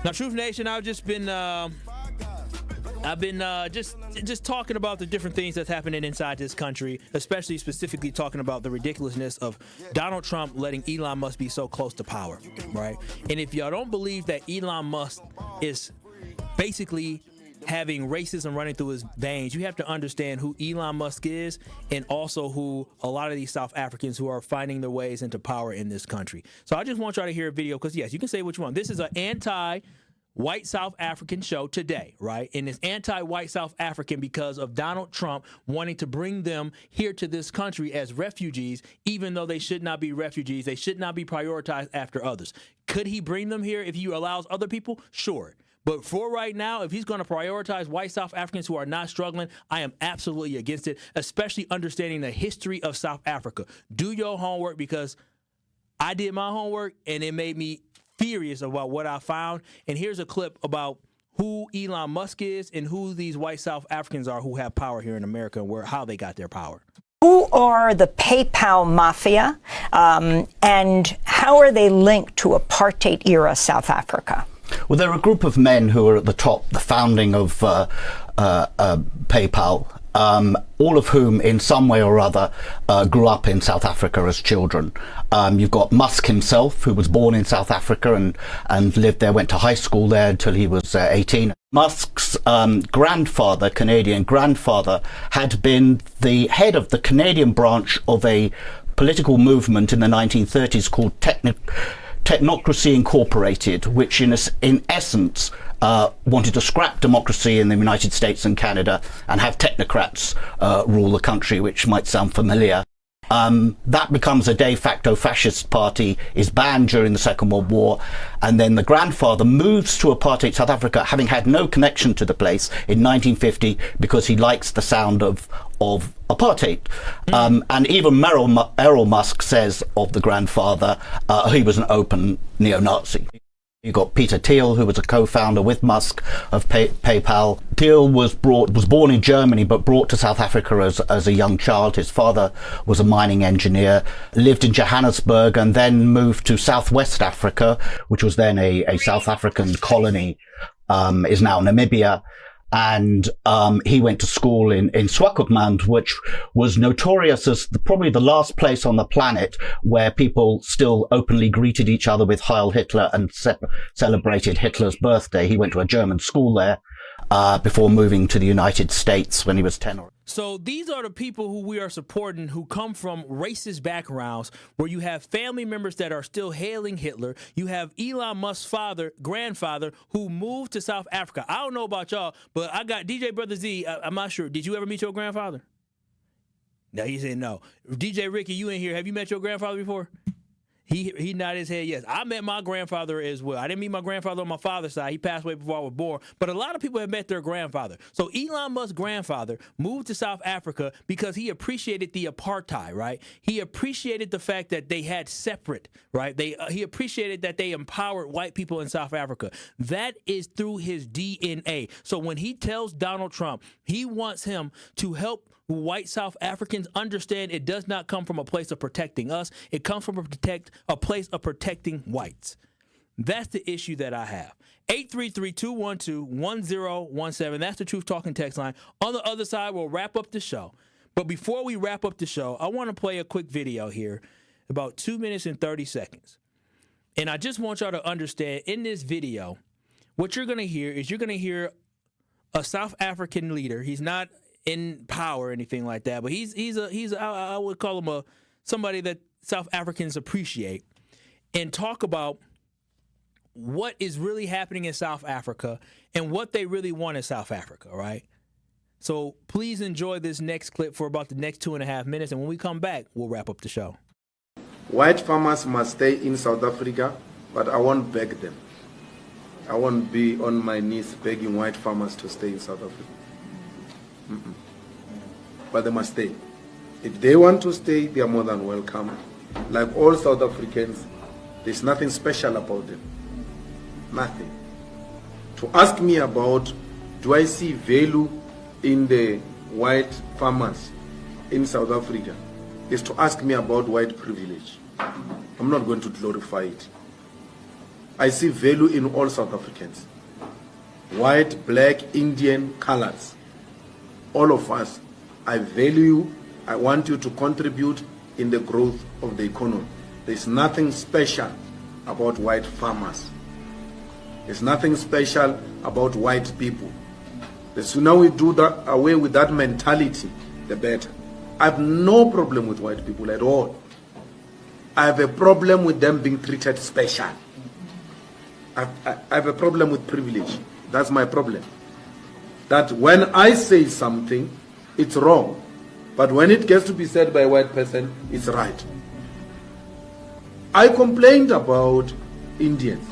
Now, Truth Nation, I've been just talking about the different things that's happening inside this country, especially specifically talking about the ridiculousness of Donald Trump letting Elon Musk be so close to power, right? And if y'all don't believe that Elon Musk is basically having racism running through his veins, you have to understand who Elon Musk is and also who a lot of these South Africans who are finding their ways into power in this country. So I just want y'all to hear a video because, yes, you can say what you want. This is an anti-white South African show today, right? And it's anti-white South African because of Donald Trump wanting to bring them here to this country as refugees, even though they should not be refugees. They should not be prioritized after others. Could he bring them here if he allows other people? Sure. But for right now, if he's going to prioritize white South Africans who are not struggling, I am absolutely against it, especially understanding the history of South Africa. Do your homework, because I did my homework and it made me furious about what I found. And here's a clip about who Elon Musk is and who these white South Africans are who have power here in America and how they got their power. Who are the PayPal mafia, and how are they linked to apartheid-era South Africa? Well, there are a group of men who are at the top, the founding of PayPal, all of whom in some way or other grew up in South Africa as children. You've got Musk himself, who was born in South Africa and lived there, went to high school there until he was 18. Musk's grandfather, Canadian grandfather, had been the head of the Canadian branch of a political movement in the 1930s called Technocracy Incorporated, which in essence wanted to scrap democracy in the United States and Canada and have technocrats rule the country, which might sound familiar. That becomes a de facto fascist party, is banned during the Second World War, and then the grandfather moves to apartheid South Africa, having had no connection to the place, in 1950 because he likes the sound of apartheid. And even Errol Musk says of the grandfather, he was an open neo-Nazi. You got Peter Thiel, who was a co-founder with Musk of PayPal. Thiel was born in Germany, but brought to South Africa as a young child. His father was a mining engineer, lived in Johannesburg, and then moved to Southwest Africa, which was then a South African colony, is now Namibia. And he went to school in Swakopmund, which was notorious as probably the last place on the planet where people still openly greeted each other with Heil Hitler and celebrated Hitler's birthday. He went to a German school there before moving to the United States when he was 10. So these are the people who we are supporting who come from racist backgrounds where you have family members that are still hailing Hitler. You have Elon Musk's grandfather, who moved to South Africa. I don't know about y'all, but I got DJ Brother Z. I'm not sure. Did you ever meet your grandfather? No, he said no. DJ Ricky, you in here. Have you met your grandfather before? He nodded his head yes. I met my grandfather as well. I didn't meet my grandfather on my father's side. He passed away before I was born. But a lot of people have met their grandfather. So Elon Musk's grandfather moved to South Africa because he appreciated the apartheid, right? He appreciated the fact that they had separate, right? He appreciated that they empowered white people in South Africa. That is through his DNA. So when he tells Donald Trump he wants him to help white South Africans understand it does not come from a place of protecting us. It comes from a place of protecting whites. That's the issue that I have. 833-212-1017. That's the Truth Talking text line. On the other side, we'll wrap up the show. But before we wrap up the show, I want to play a quick video here, about 2 minutes and 30 seconds. And I just want y'all to understand, in this video, what you're going to hear is you're going to hear a South African leader. He's not in power or anything like that, but I would call him somebody that South Africans appreciate, and talk about what is really happening in South Africa and what they really want in South Africa, right? So please enjoy this next clip for about the next 2.5 minutes, and when we come back, we'll wrap up the show. White farmers must stay in South Africa, but I won't beg them. I won't be on my knees begging white farmers to stay in South Africa. But they must stay. If they want to stay, they are more than welcome. Like all South Africans, there's nothing special about them. Nothing. To ask me about, do I see value in the white farmers in South Africa, is to ask me about white privilege. I'm not going to glorify it. I see value in all South Africans. White, black, Indian, colors. All of us, I value you. I want you to contribute in the growth of the economy. There's nothing special about white farmers. There's nothing special about white people. The sooner we do that, away with that mentality, the better. I have no problem with white people at all. I have a problem with them being treated special. I have a problem with privilege. That's my problem. That when I say something, it's wrong. But when it gets to be said by a white person, it's right. I complained about Indians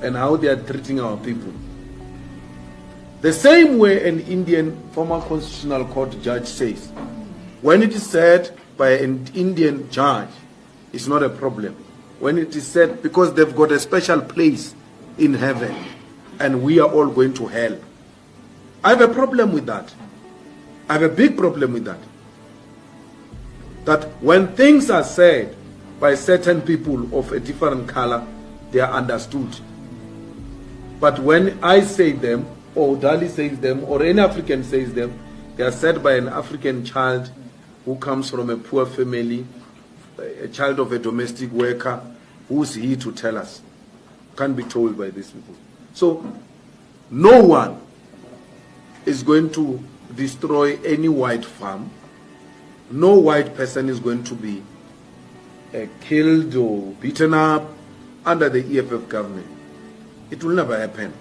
and how they are treating our people. The same way an Indian former constitutional court judge says, when it is said by an Indian judge, it's not a problem. When it is said because they've got a special place in heaven and we are all going to hell. I have a problem with that. I have a big problem with that. That when things are said by certain people of a different color, they are understood. But when I say them, or Dali says them, or any African says them, they are said by an African child who comes from a poor family, a child of a domestic worker. Who's he to tell us? Can't be told by these people. So no one is going to destroy any white farm. No white person is going to be killed or beaten up under the EFF government. It will never happen.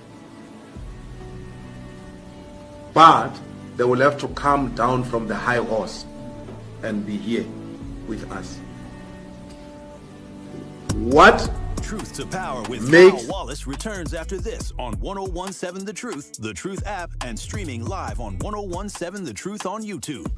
But they will have to come down from the high horse and be here with us. What Truth to Power with makes Kyle Wallace returns after this on 1017 The Truth app, and streaming live on 1017 The Truth on YouTube.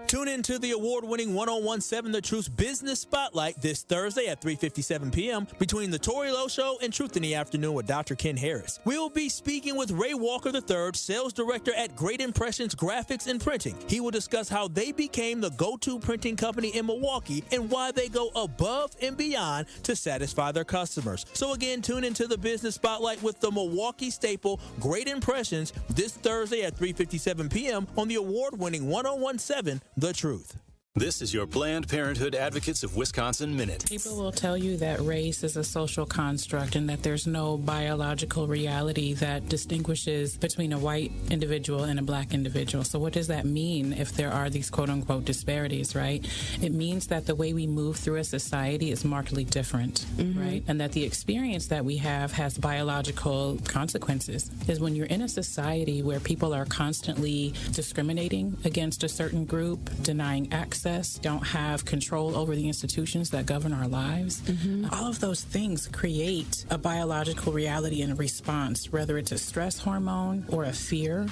Tune in to the award-winning 1017 The Truth Business Spotlight this Thursday at 3:57 p.m. between The Tori Lowe Show and Truth in the Afternoon with Dr. Ken Harris. We'll be speaking with Ray Walker III, Sales Director at Great Impressions Graphics and Printing. He will discuss how they became the go-to printing company in Milwaukee and why they go above and beyond to satisfy their customers. So again, tune into the Business Spotlight with the Milwaukee staple Great Impressions this Thursday at 3:57 p.m. on the award-winning 1017 The Truth. This is your Planned Parenthood Advocates of Wisconsin Minute. People will tell you that race is a social construct and that there's no biological reality that distinguishes between a white individual and a black individual. So what does that mean if there are these quote-unquote disparities, right? It means that the way we move through a society is markedly different, right? And that the experience that we have has biological consequences. Is when you're in a society where people are constantly discriminating against a certain group, denying access, don't have control over the institutions that govern our lives. All of those things create a biological reality and a response, whether it's a stress hormone or a fear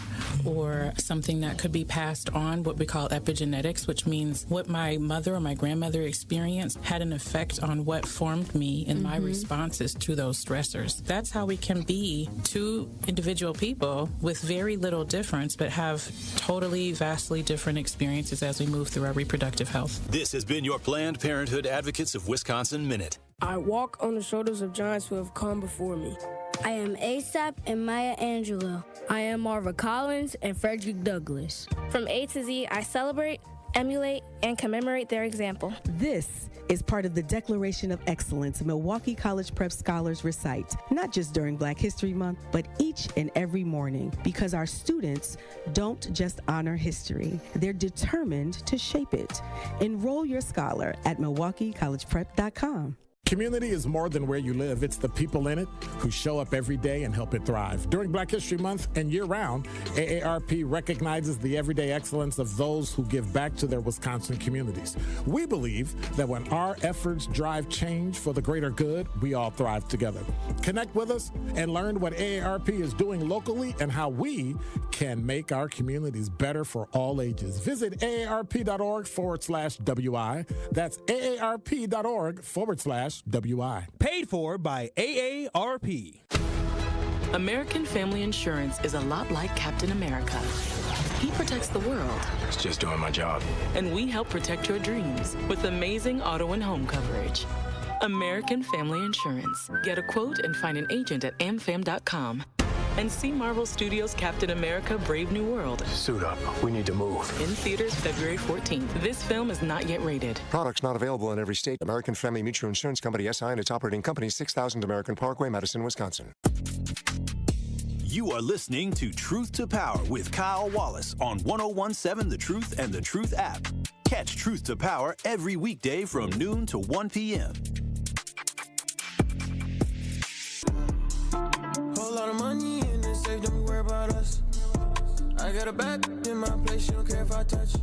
or something that could be passed on, what we call epigenetics, which means what my mother or my grandmother experienced had an effect on what formed me in my responses to those stressors. That's how we can be two individual people with very little difference, but have totally, vastly different experiences as we move through our reproductive health. This has been your Planned Parenthood Advocates of Wisconsin Minute. I walk on the shoulders of giants who have come before me. I am ASAP and Maya Angelou. I am Marva Collins and Frederick Douglass. From A to Z, I celebrate, emulate, and commemorate their example. This is part of the Declaration of Excellence Milwaukee College Prep Scholars recite, not just during Black History Month, but each and every morning, because our students don't just honor history, they're determined to shape it. Enroll your scholar at MilwaukeeCollegePrep.com. Community is more than where you live. It's the people in it who show up every day and help it thrive. During Black History Month and year-round, AARP recognizes the everyday excellence of those who give back to their Wisconsin communities. We believe that when our efforts drive change for the greater good, we all thrive together. Connect with us and learn what AARP is doing locally and how we can make our communities better for all ages. Visit aarp.org/WI. That's aarp.org/WI. Paid for by AARP. American Family Insurance is a lot like Captain America. He protects the world. It's just doing my job. And we help protect your dreams with amazing auto and home coverage. American Family Insurance. Get a quote and find an agent at amfam.com. And see Marvel Studios' Captain America Brave New World. Suit up. We need to move. In theaters February 14th. This film is not yet rated. Products not available in every state. American Family Mutual Insurance Company, SI, and its operating company, 6000 American Parkway, Madison, Wisconsin. You are listening to Truth to Power with Kyle Wallace on 1017 The Truth and The Truth app. Catch Truth to Power every weekday from noon to 1 p.m. Whole lot of money in the safe, don't worry about us. I got a bag in my place, she don't care if I touch.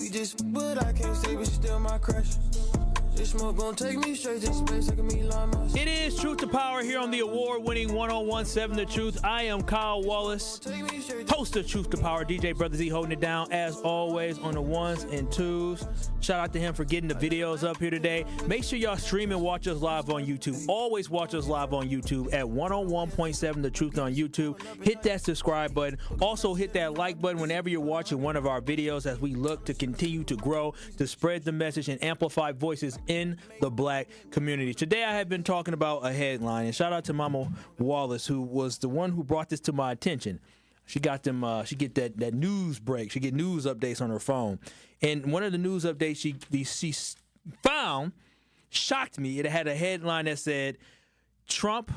We just, but I can't stay, but she's still my crush. This smoke gon' take me straight to space like a Elon Musk. It is Truth to Power here on the award-winning 1017 The Truth. I am Kyle Wallace, host of Truth to Power. DJ Brother Z holding it down, as always, on the ones and twos. Shout out to him for getting the videos up here today. Make sure y'all stream and watch us live on YouTube. Always watch us live on YouTube at 101.7 The Truth on YouTube. Hit that subscribe button. Also hit that like button whenever you're watching one of our videos as we look to continue to grow, to spread the message and amplify voices in the Black community. Today I have been talking about a headline, and shout out to Mama Wallace, who was the one who brought this to my attention. She got them. She get that news break. She get news updates on her phone, and one of the news updates she found shocked me. It had a headline that said, "Trump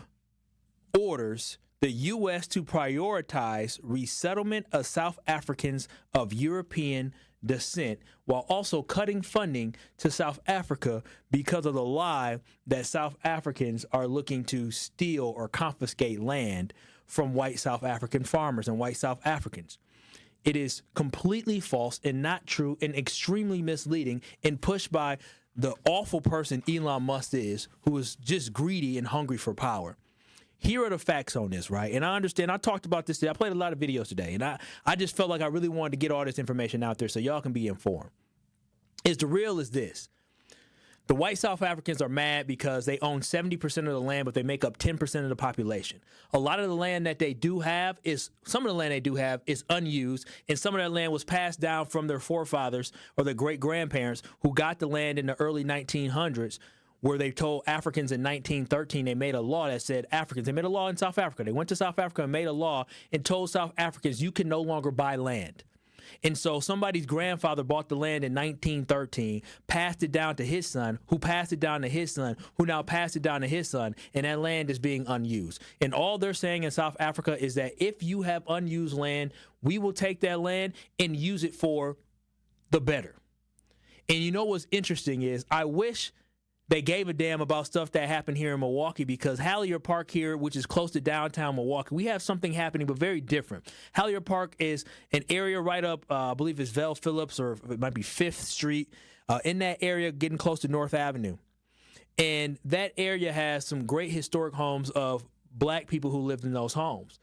orders the U.S. to prioritize resettlement of South Africans of European descent while also cutting funding to South Africa because of the lie that South Africans are looking to steal or confiscate land from white South African farmers and white South Africans. It is completely false and not true and extremely misleading and pushed by the awful person Elon Musk is, who is just greedy and hungry for power. Here are the facts on this, right? And I understand, I talked about this today. I played a lot of videos today, and I just felt like I really wanted to get all this information out there so y'all can be informed. The real is this. The white South Africans are mad because they own 70% of the land, but they make up 10% of the population. A lot of the land that they do have some of the land they do have is unused, and some of that land was passed down from their forefathers or their great-grandparents who got the land in the early 1900s, where they told Africans in 1913, they made a law that said Africans, they made a law in South Africa. They went to South Africa and made a law and told South Africans, you can no longer buy land. And so somebody's grandfather bought the land in 1913, passed it down to his son, who passed it down to his son, who now passed it down to his son, and that land is being unused. And all they're saying in South Africa is that if you have unused land, we will take that land and use it for the better. And you know what's interesting is I wish they gave a damn about stuff that happened here in Milwaukee, because Hallier Park here, which is close to downtown Milwaukee, we have something happening, but very different. Hallier Park is an area right up, I believe it's Vel Phillips, or it might be 5th Street, in that area getting close to North Avenue. And that area has some great historic homes of black people who lived in those homes.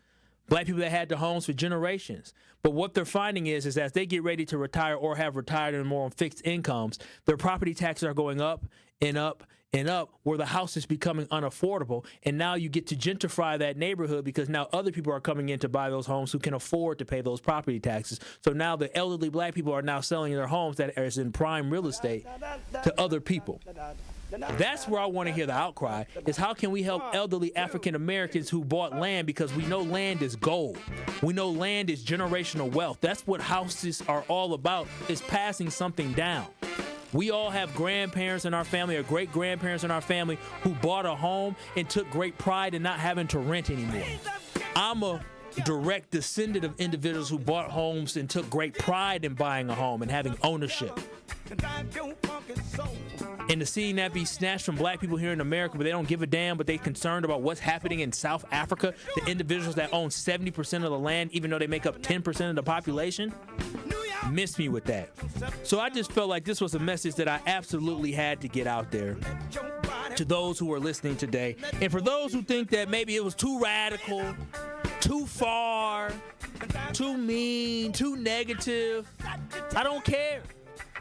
Black people that had the homes for generations. But what they're finding is as they get ready to retire or have retired and more on fixed incomes, their property taxes are going up and up and up, where the house is becoming unaffordable. And now you get to gentrify that neighborhood because now other people are coming in to buy those homes who can afford to pay those property taxes. So now the elderly black people are now selling their homes that is in prime real estate to other people. That's where I want to hear the outcry, is how can we help elderly African Americans who bought land, because we know land is gold. We know land is generational wealth. That's what houses are all about, is passing something down. We all have grandparents in our family or great-grandparents in our family who bought a home and took great pride in not having to rent anymore. I'm a direct descendant of individuals who bought homes and took great pride in buying a home and having ownership. And to seeing that be snatched from black people here in America, but they don't give a damn, but they're concerned about what's happening in South Africa, the individuals that own 70% of the land, even though they make up 10% of the population, miss me with that. So I just felt like this was a message that I absolutely had to get out there to those who are listening today. And for those who think that maybe it was too radical, too far, too mean, too negative, I don't care.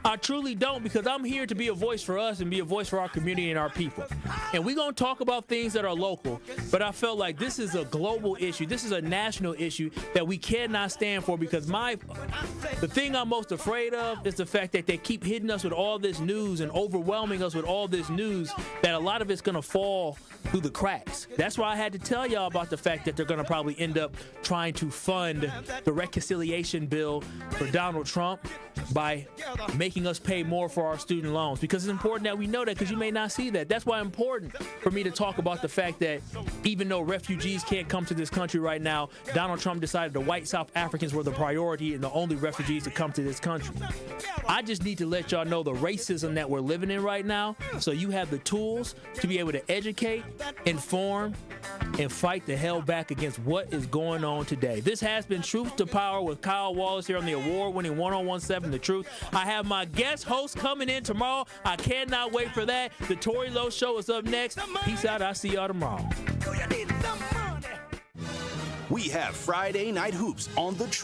I truly don't, because I'm here to be a voice for us and be a voice for our community and our people. And we're going to talk about things that are local, but I felt like this is a global issue. This is a national issue that we cannot stand for, because the thing I'm most afraid of is the fact that they keep hitting us with all this news and overwhelming us with all this news, that a lot of it's going to fall through the cracks. That's why I had to tell y'all about the fact that they're going to probably end up trying to fund the reconciliation bill for Donald Trump by making us pay more for our student loans, because it's important that we know that, because you may not see that. That's why it's important for me to talk about the fact that even though refugees can't come to this country right now, Donald Trump decided the white South Africans were the priority and the only refugees to come to this country. I just need to let y'all know the racism that we're living in right now, so you have the tools to be able to educate, inform, and fight the hell back against what is going on today. This has been Truth to Power with Kyle Wallace here on the award-winning 101.7 The Truth. I have my guest host coming in tomorrow. I cannot wait for that. The Tori Lowe Show is up next. Peace out. I'll see y'all tomorrow. We have Friday Night Hoops on The Truth.